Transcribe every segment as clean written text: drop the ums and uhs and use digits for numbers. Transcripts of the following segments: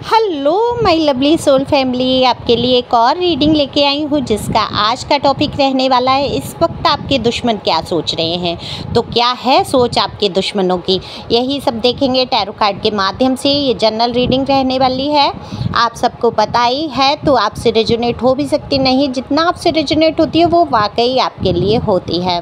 Hello my lovely soul family, आपके लिए एक और रीडिंग लेके आई हूँ जिसका आज का टॉपिक रहने वाला है इस वक्त आपके दुश्मन क्या सोच रहे हैं। तो क्या है सोच आपके दुश्मनों की, यही सब देखेंगे टैरो कार्ड के माध्यम से। ये जनरल रीडिंग रहने वाली है, आप सबको पता ही है, तो आपसे रेजोनेट हो भी सकती नहीं। जितना आपसे रेजोनेट होती है वो वाकई आपके लिए होती है।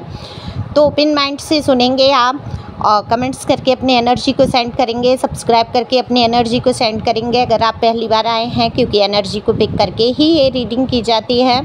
तो ओपन माइंड से सुनेंगे आप और कमेंट्स करके अपनी एनर्जी को सेंड करेंगे, सब्सक्राइब करके अपनी एनर्जी को सेंड करेंगे अगर आप पहली बार आए हैं, क्योंकि एनर्जी को पिक करके ही ये रीडिंग की जाती है।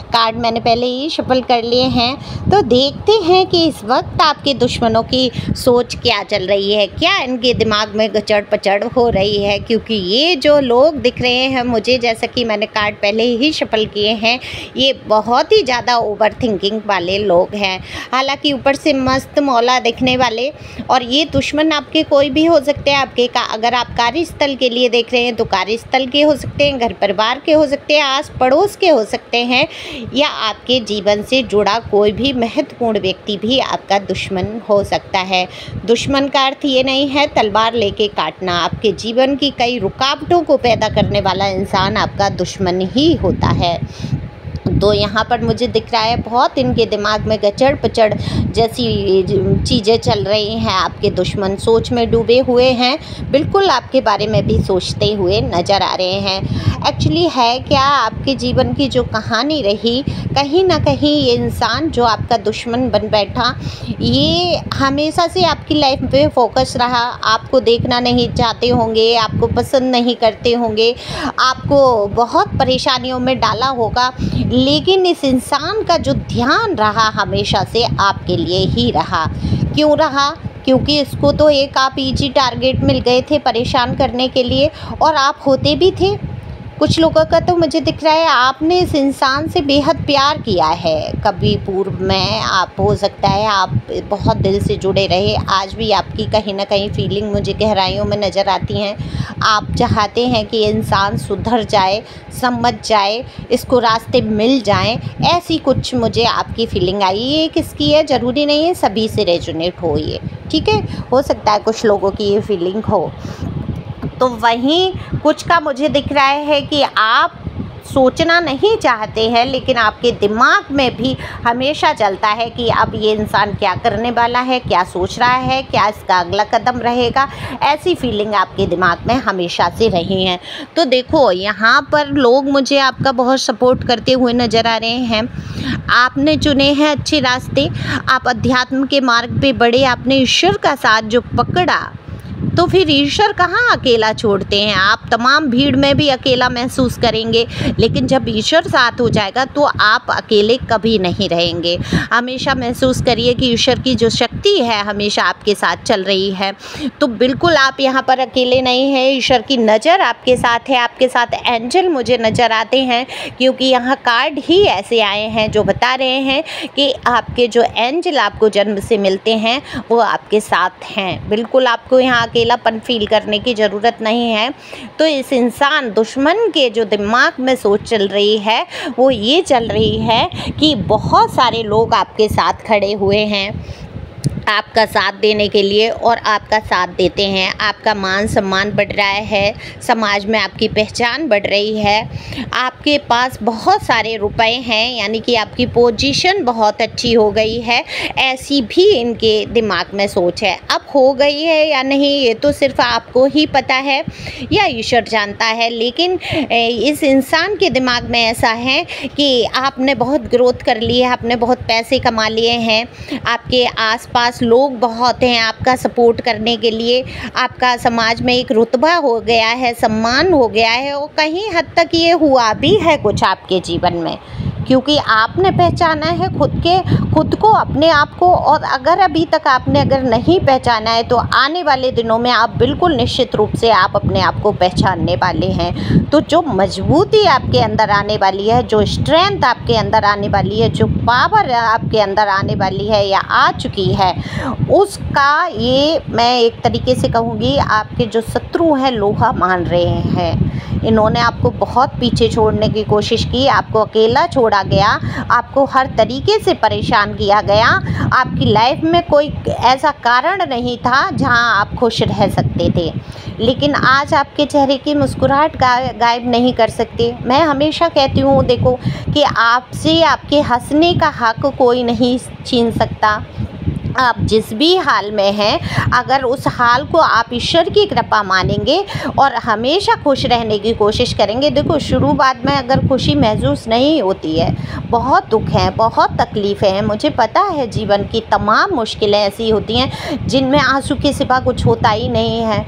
कार्ड मैंने पहले ही शफल कर लिए हैं, तो देखते हैं कि इस वक्त आपके दुश्मनों की सोच क्या चल रही है, क्या इनके दिमाग में गचड़ पचड़ हो रही है। क्योंकि ये जो लोग दिख रहे हैं मुझे, जैसा कि मैंने कार्ड पहले ही शफल किए हैं, ये बहुत ही ज़्यादा ओवर थिंकिंग वाले लोग हैं। हालांकि ऊपर से मस्त मौला दिखने वाले, और ये दुश्मन आपके कोई भी हो सकते हैं। आपके अगर आप कार्यस्थल के लिए देख रहे हैं तो कार्यस्थल के हो सकते हैं, घर परिवार के हो सकते हैं, आस पड़ोस के हो सकते हैं, या आपके जीवन से जुड़ा कोई भी महत्वपूर्ण व्यक्ति भी आपका दुश्मन हो सकता है। दुश्मन का अर्थ ये नहीं है तलवार लेके काटना। आपके जीवन की कई रुकावटों को पैदा करने वाला इंसान आपका दुश्मन ही होता है। तो यहाँ पर मुझे दिख रहा है बहुत इनके दिमाग में गचड़ पचड़ जैसी चीज़ें चल रही हैं। आपके दुश्मन सोच में डूबे हुए हैं, बिल्कुल आपके बारे में भी सोचते हुए नज़र आ रहे हैं। एक्चुअली है क्या, आपके जीवन की जो कहानी रही, कहीं ना कहीं ये इंसान जो आपका दुश्मन बन बैठा, ये हमेशा से आपकी लाइफ पे फोकस रहा। आपको देखना नहीं चाहते होंगे, आपको पसंद नहीं करते होंगे, आपको बहुत परेशानियों में डाला होगा, लेकिन इस इंसान का जो ध्यान रहा हमेशा से आपके लिए ही रहा। क्यों रहा? क्योंकि इसको तो एक आप इजी टारगेट मिल गए थे परेशान करने के लिए, और आप होते भी थे। कुछ लोगों का तो मुझे दिख रहा है आपने इस इंसान से बेहद प्यार किया है कभी पूर्व में। आप हो सकता है आप बहुत दिल से जुड़े रहे, आज भी आपकी कहीं ना कहीं फीलिंग मुझे गहराइयों में नज़र आती हैं। आप चाहते हैं कि इंसान सुधर जाए, समझ जाए, इसको रास्ते मिल जाएं, ऐसी कुछ मुझे आपकी फीलिंग आई। ये किसकी है ज़रूरी नहीं है सभी से रेजोनेट हो ये, ठीक है, हो सकता है कुछ लोगों की ये फीलिंग हो। तो वहीं कुछ का मुझे दिख रहा है कि आप सोचना नहीं चाहते हैं, लेकिन आपके दिमाग में भी हमेशा चलता है कि अब ये इंसान क्या करने वाला है, क्या सोच रहा है, क्या इसका अगला कदम रहेगा। ऐसी फीलिंग आपके दिमाग में हमेशा से रही हैं। तो देखो यहाँ पर लोग मुझे आपका बहुत सपोर्ट करते हुए नज़र आ रहे हैं। आपने चुने हैं अच्छे रास्ते, आप अध्यात्म के मार्ग पे बढ़े, आपने ईश्वर का साथ जो पकड़ा, तो फिर ईश्वर कहाँ अकेला छोड़ते हैं। आप तमाम भीड़ में भी अकेला महसूस करेंगे, लेकिन जब ईश्वर साथ हो जाएगा तो आप अकेले कभी नहीं रहेंगे। हमेशा महसूस करिए कि ईश्वर की जो शक्ति है हमेशा आपके साथ चल रही है। तो बिल्कुल आप यहाँ पर अकेले नहीं हैं, ईश्वर की नज़र आपके साथ है। आपके साथ एंजल मुझे नज़र आते हैं, क्योंकि यहाँ कार्ड ही ऐसे आए हैं जो बता रहे हैं कि आपके जो एंजल आपको जन्म से मिलते हैं वो आपके साथ हैं। बिल्कुल आपको यहाँ अकेलापन फील करने की ज़रूरत नहीं है। तो इस इंसान दुश्मन के जो दिमाग में सोच चल रही है वो ये चल रही है कि बहुत सारे लोग आपके साथ खड़े हुए हैं आपका साथ देने के लिए, और आपका साथ देते हैं। आपका मान सम्मान बढ़ रहा है, समाज में आपकी पहचान बढ़ रही है, आपके पास बहुत सारे रुपए हैं, यानी कि आपकी पोजीशन बहुत अच्छी हो गई है। ऐसी भी इनके दिमाग में सोच है। अब हो गई है या नहीं ये तो सिर्फ आपको ही पता है या ईश्वर जानता है, लेकिन इस इंसान के दिमाग में ऐसा है कि आपने बहुत ग्रोथ कर ली है, आपने बहुत पैसे कमा लिए हैं, आपके आसपास लोग बहुत हैं आपका सपोर्ट करने के लिए, आपका समाज में एक रुतबा हो गया है, सम्मान हो गया है, और कहीं हद तक ये हुआ भी है कुछ आपके जीवन में, क्योंकि आपने पहचाना है खुद को, अपने आप को। और अगर अभी तक आपने अगर नहीं पहचाना है तो आने वाले दिनों में आप बिल्कुल निश्चित रूप से आप अपने आप को पहचानने वाले हैं। तो जो मजबूती आपके अंदर आने वाली है, जो स्ट्रेंथ आपके अंदर आने वाली है, जो पावर आपके अंदर आने वाली है या आ चुकी है, उसका ये मैं एक तरीके से कहूँगी आपके जो शत्रु हैं लोहा मान रहे हैं। इन्होंने आपको बहुत पीछे छोड़ने की कोशिश की, आपको अकेला छोड़ा जोड़ा गया, आपको हर तरीके से परेशान किया गया। आपकी लाइफ में कोई ऐसा कारण नहीं था जहां आप खुश रह सकते थे, लेकिन आज आपके चेहरे की मुस्कुराहट गायब नहीं कर सकते। मैं हमेशा कहती हूँ देखो कि आपसे आपके हंसने का हक कोई नहीं छीन सकता। आप जिस भी हाल में हैं, अगर उस हाल को आप ईश्वर की कृपा मानेंगे और हमेशा खुश रहने की कोशिश करेंगे, देखो शुरुआत में अगर खुशी महसूस नहीं होती है, बहुत दुख हैं, बहुत तकलीफ़ें हैं, मुझे पता है जीवन की तमाम मुश्किलें ऐसी होती हैं जिनमें आंसू के सिवा कुछ होता ही नहीं है,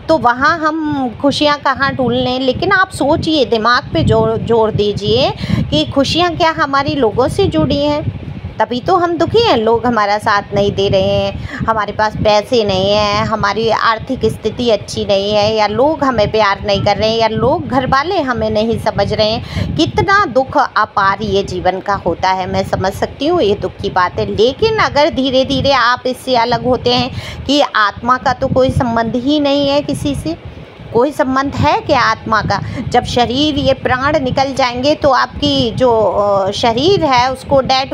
तो वहाँ हम खुशियाँ कहाँ ढूँढ लें। लेकिन आप सोचिए, दिमाग पे जोर दीजिए कि खुशियाँ क्या हमारी लोगों से जुड़ी हैं? तभी तो हम दुखी हैं। लोग हमारा साथ नहीं दे रहे हैं, हमारे पास पैसे नहीं हैं, हमारी आर्थिक स्थिति अच्छी नहीं है, या लोग हमें प्यार नहीं कर रहे हैं, या लोग घर वाले हमें नहीं समझ रहे हैं। कितना दुख अपार ये जीवन का होता है, मैं समझ सकती हूँ ये दुख की बात है। लेकिन अगर धीरे धीरे आप इससे अलग होते हैं कि आत्मा का तो कोई संबंध ही नहीं है किसी से, कोई संबंध है क्या आत्मा का? जब शरीर ये प्राण निकल जाएंगे तो आपकी जो शरीर है उसको डेड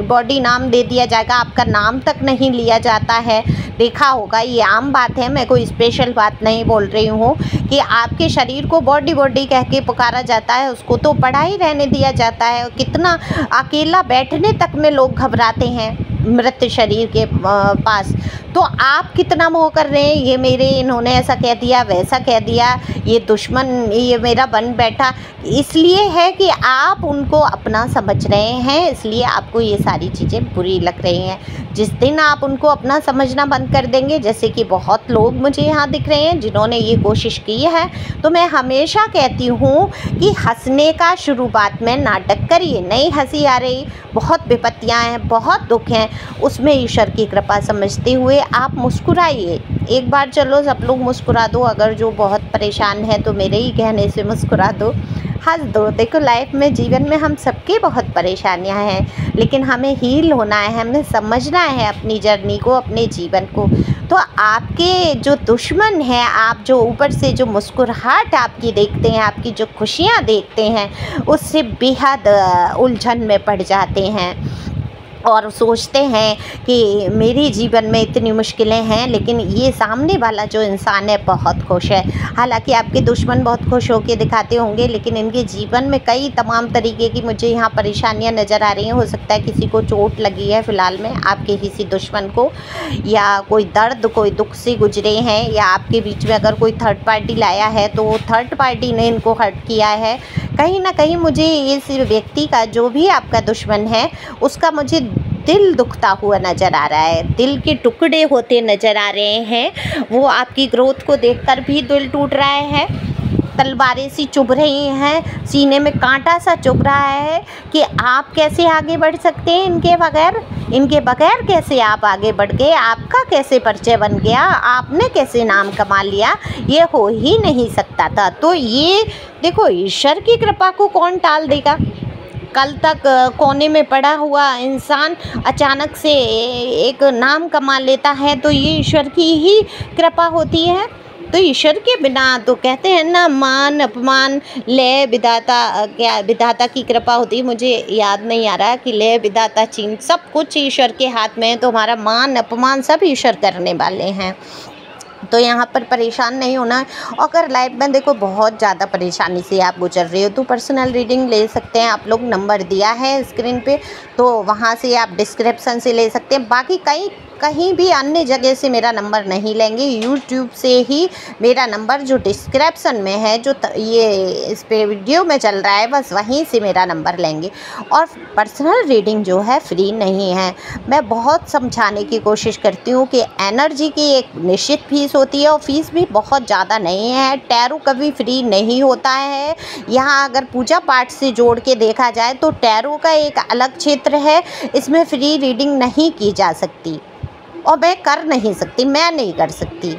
बॉडी नाम दे दिया जाएगा, आपका नाम तक नहीं लिया जाता है। देखा होगा, ये आम बात है, मैं कोई स्पेशल बात नहीं बोल रही हूँ कि आपके शरीर को बॉडी बॉडी कह के पुकारा जाता है, उसको तो पड़ा ही रहने दिया जाता है। कितना अकेला बैठने तक में लोग घबराते हैं मृत शरीर के पास। तो आप कितना मोह कर रहे हैं, ये मेरे, इन्होंने ऐसा कह दिया, वैसा कह दिया, ये दुश्मन, ये मेरा बन बैठा, इसलिए है कि आप उनको अपना समझ रहे हैं, इसलिए आपको ये सारी चीज़ें बुरी लग रही हैं। जिस दिन आप उनको अपना समझना बंद कर देंगे, जैसे कि बहुत लोग मुझे यहाँ दिख रहे हैं जिन्होंने ये कोशिश की है, तो मैं हमेशा कहती हूँ कि हंसने का शुरुआत में नाटक करिए। नहीं हंसी आ रही, बहुत विपत्तियाँ हैं, बहुत दुख हैं, उसमें ईश्वर की कृपा समझते हुए आप मुस्कुराइए। एक बार चलो सब लोग मुस्कुरा दो, अगर जो बहुत परेशान है तो मेरे ही कहने से मुस्कुरा दो, हंस दो। देखो लाइफ में, जीवन में हम सबके बहुत परेशानियां हैं, लेकिन हमें हील होना है, हमें समझना है अपनी जर्नी को, अपने जीवन को। तो आपके जो दुश्मन हैं, आप जो ऊपर से जो मुस्कुराहट आपकी देखते हैं, आपकी जो खुशियां देखते हैं, उससे बेहद उलझन में पड़ जाते हैं और सोचते हैं कि मेरे जीवन में इतनी मुश्किलें हैं, लेकिन ये सामने वाला जो इंसान है बहुत खुश है। हालांकि आपके दुश्मन बहुत खुश होकर दिखाते होंगे, लेकिन इनके जीवन में कई तमाम तरीके की मुझे यहाँ परेशानियाँ नज़र आ रही हैं। हो सकता है किसी को चोट लगी है फ़िलहाल में, आपके किसी दुश्मन को, या कोई दर्द, कोई दुख से गुजरे हैं, या आपके बीच में अगर कोई थर्ड पार्टी लाया है तो वो थर्ड पार्टी ने इनको हर्ट किया है। कहीं ना कहीं मुझे इस व्यक्ति का, जो भी आपका दुश्मन है, उसका मुझे दिल दुखता हुआ नज़र आ रहा है, दिल के टुकड़े होते नज़र आ रहे हैं। वो आपकी ग्रोथ को देखकर भी दिल टूट रहा है, तलवारें सी चुभ रही हैं, सीने में कांटा सा चुभ रहा है कि आप कैसे आगे बढ़ सकते हैं इनके बगैर कैसे आप आगे बढ़ गए, आपका कैसे परिचय बन गया, आपने कैसे नाम कमा लिया, ये हो ही नहीं सकता था। तो ये देखो, ईश्वर की कृपा को कौन टाल देगा? कल तक कोने में पड़ा हुआ इंसान अचानक से एक नाम कमा लेता है, तो ये ईश्वर की ही कृपा होती है। तो ईश्वर के बिना, तो कहते हैं ना, मान अपमान लय विधाता, क्या विधाता की कृपा होती है, मुझे याद नहीं आ रहा कि लय विधाता चीन, सब कुछ ईश्वर के हाथ में है। तो हमारा मान अपमान सब ईश्वर करने वाले हैं। तो यहाँ पर परेशान नहीं होना। अगर लाइफ में देखो बहुत ज़्यादा परेशानी से आप गुजर रहे हो तो पर्सनल रीडिंग ले सकते हैं। आप लोग नंबर दिया है स्क्रीन पे, तो वहाँ से आप डिस्क्रिप्शन से ले सकते हैं। बाकी कहीं भी अन्य जगह से मेरा नंबर नहीं लेंगे, यूट्यूब से ही मेरा नंबर जो डिस्क्रिप्शन में है, जो ये इस पे वीडियो में चल रहा है, बस वहीं से मेरा नंबर लेंगे। और पर्सनल रीडिंग जो है फ्री नहीं है। मैं बहुत समझाने की कोशिश करती हूँ कि एनर्जी की एक निश्चित फीस होती है और फीस भी बहुत ज़्यादा नहीं है। टैरो कभी फ्री नहीं होता है। यहाँ अगर पूजा पाठ से जोड़ के देखा जाए तो टैरो का एक अलग क्षेत्र है, इसमें फ्री रीडिंग नहीं की जा सकती और मैं कर नहीं सकती, मैं नहीं कर सकती।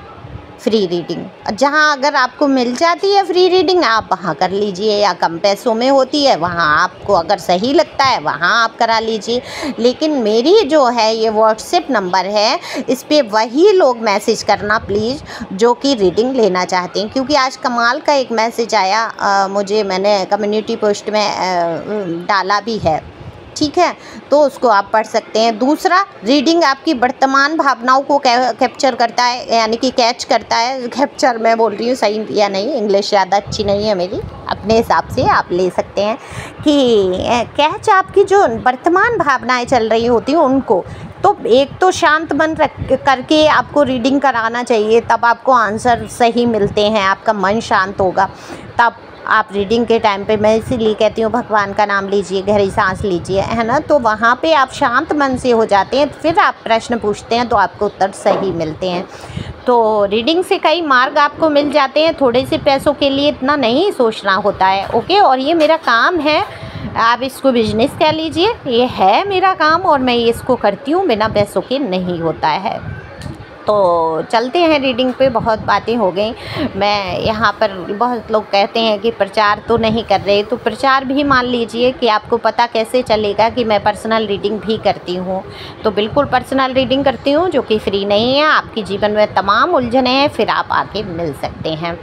Free reading. जहाँ अगर आपको मिल जाती है फ्री रीडिंग आप वहाँ कर लीजिए, या कम पैसों में होती है वहाँ आपको अगर सही लगता है वहाँ आप करा लीजिए। लेकिन मेरी जो है ये व्हाट्सएप नंबर है, इस पे वही लोग मैसेज करना प्लीज़ जो कि रीडिंग लेना चाहते हैं, क्योंकि आज कमाल का एक मैसेज आया मुझे, मैंने कम्युनिटी पोस्ट में डाला भी है, ठीक है, तो उसको आप पढ़ सकते हैं। दूसरा, रीडिंग आपकी वर्तमान भावनाओं को कैप्चर करता है, यानी कि कैच करता है। कैप्चर मैं बोल रही हूँ सही या नहीं, इंग्लिश ज़्यादा अच्छी नहीं है मेरी, अपने हिसाब से आप ले सकते हैं कि कैच आपकी जो वर्तमान भावनाएं चल रही होती हैं उनको। तो एक तो शांत मन रख करके आपको रीडिंग कराना चाहिए, तब आपको आंसर सही मिलते हैं, आपका मन शांत होगा तब आप रीडिंग के टाइम पे, मैं इसीलिए कहती हूँ भगवान का नाम लीजिए, गहरी सांस लीजिए, है ना, तो वहाँ पे आप शांत मन से हो जाते हैं, फिर आप प्रश्न पूछते हैं तो आपको उत्तर सही मिलते हैं। तो रीडिंग से कई मार्ग आपको मिल जाते हैं, थोड़े से पैसों के लिए इतना नहीं सोचना होता है, ओके। और ये मेरा काम है, आप इसको बिजनेस कह लीजिए, ये है मेरा काम और मैं इसको करती हूँ, बिना पैसों के नहीं होता है। तो चलते हैं रीडिंग पे, बहुत बातें हो गई। मैं यहाँ पर बहुत लोग कहते हैं कि प्रचार तो नहीं कर रहे, तो प्रचार भी मान लीजिए कि आपको पता कैसे चलेगा कि मैं पर्सनल रीडिंग भी करती हूँ। तो बिल्कुल पर्सनल रीडिंग करती हूँ जो कि फ्री नहीं है। आपके जीवन में तमाम उलझने हैं, फिर आप आके मिल सकते हैं।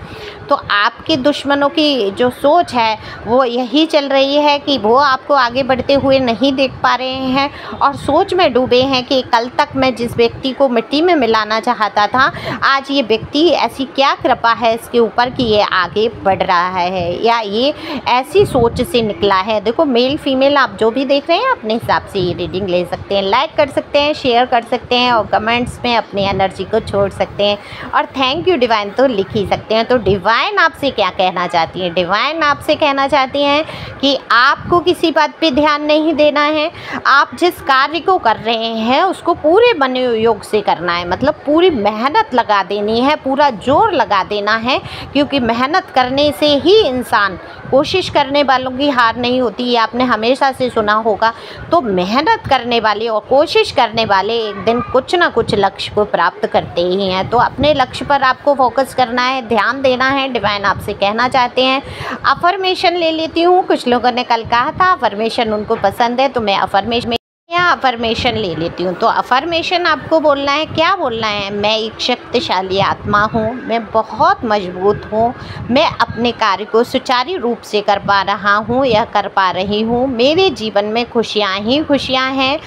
तो आपके दुश्मनों की जो सोच है वो यही चल रही है कि वो आपको आगे बढ़ते हुए नहीं देख पा रहे हैं और सोच में डूबे हैं कि कल तक मैं जिस व्यक्ति को मिट्टी में मिलाना चाहता था, आज ये व्यक्ति, ऐसी क्या कृपा है इसके ऊपर कि ये आगे बढ़ रहा है, या ये ऐसी सोच से निकला है। देखो, मेल फीमेल आप जो भी देख रहे हैं अपने हिसाब से ये रीडिंग ले सकते हैं, लाइक कर सकते हैं, शेयर कर सकते हैं और कमेंट्स में अपनी एनर्जी को छोड़ सकते हैं। और थैंक यू डिवाइन तो लिख ही सकते हैं। तो डिवाइन आपसे क्या कहना चाहती है? डिवाइन आपसे कहना चाहती हैं कि आपको किसी बात पे ध्यान नहीं देना है, आप जिस कार्य को कर रहे हैं उसको पूरे मनोयोग से करना है, मतलब पूरी मेहनत लगा देनी है, पूरा जोर लगा देना है, क्योंकि मेहनत करने से ही इंसान, कोशिश करने वालों की हार नहीं होती, ये आपने हमेशा से सुना होगा। तो मेहनत करने वाले और कोशिश करने वाले एक दिन कुछ ना कुछ लक्ष्य को प्राप्त करते ही हैं। तो अपने लक्ष्य पर आपको फोकस करना है, ध्यान देना है। डिवाइन आपसे कहना चाहते हैं। अफर्मेशन ले लेती हूँ। कुछ लोगों ने कल कहा था अफर्मेशन उनको पसंद है, तो मैं अफर्मेशन ले लेती हूँ। तो अफर्मेशन आपको बोलना है, क्या बोलना है? मैं एक शक्तिशाली आत्मा हूँ, मैं बहुत मजबूत हूँ, मैं अपने कार्य को सुचारू रूप से कर पा रहा हूँ या कर पा रही हूँ, मेरे जीवन में खुशियाँ ही खुशियाँ हैं।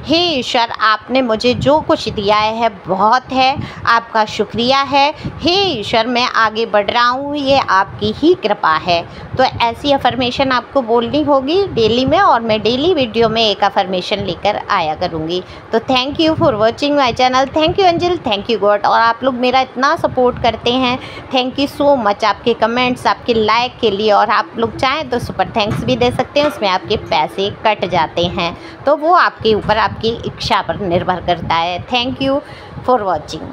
हे ईश्वर, आपने मुझे जो कुछ दिया है बहुत है, आपका शुक्रिया है। हे ईश्वर, मैं आगे बढ़ रहा हूँ, ये आपकी ही कृपा है। तो ऐसी अफर्मेशन आपको बोलनी होगी डेली में, और मैं डेली वीडियो में एक अफर्मेशन लेकर आया करूँगी। तो thank you for watching my channel. Thank you Anjal, thank you God. और आप लोग मेरा इतना सपोर्ट करते हैं, थैंक यू सो मच। आपके कमेंट्स, आपके लाइक के लिए, और आप लोग चाहें तो सुपर थैंक्स भी दे सकते हैं, उसमें आपके पैसे कट जाते हैं, तो वो आपके ऊपर, आपकी इच्छा पर निर्भर करता है। Thank you for watching.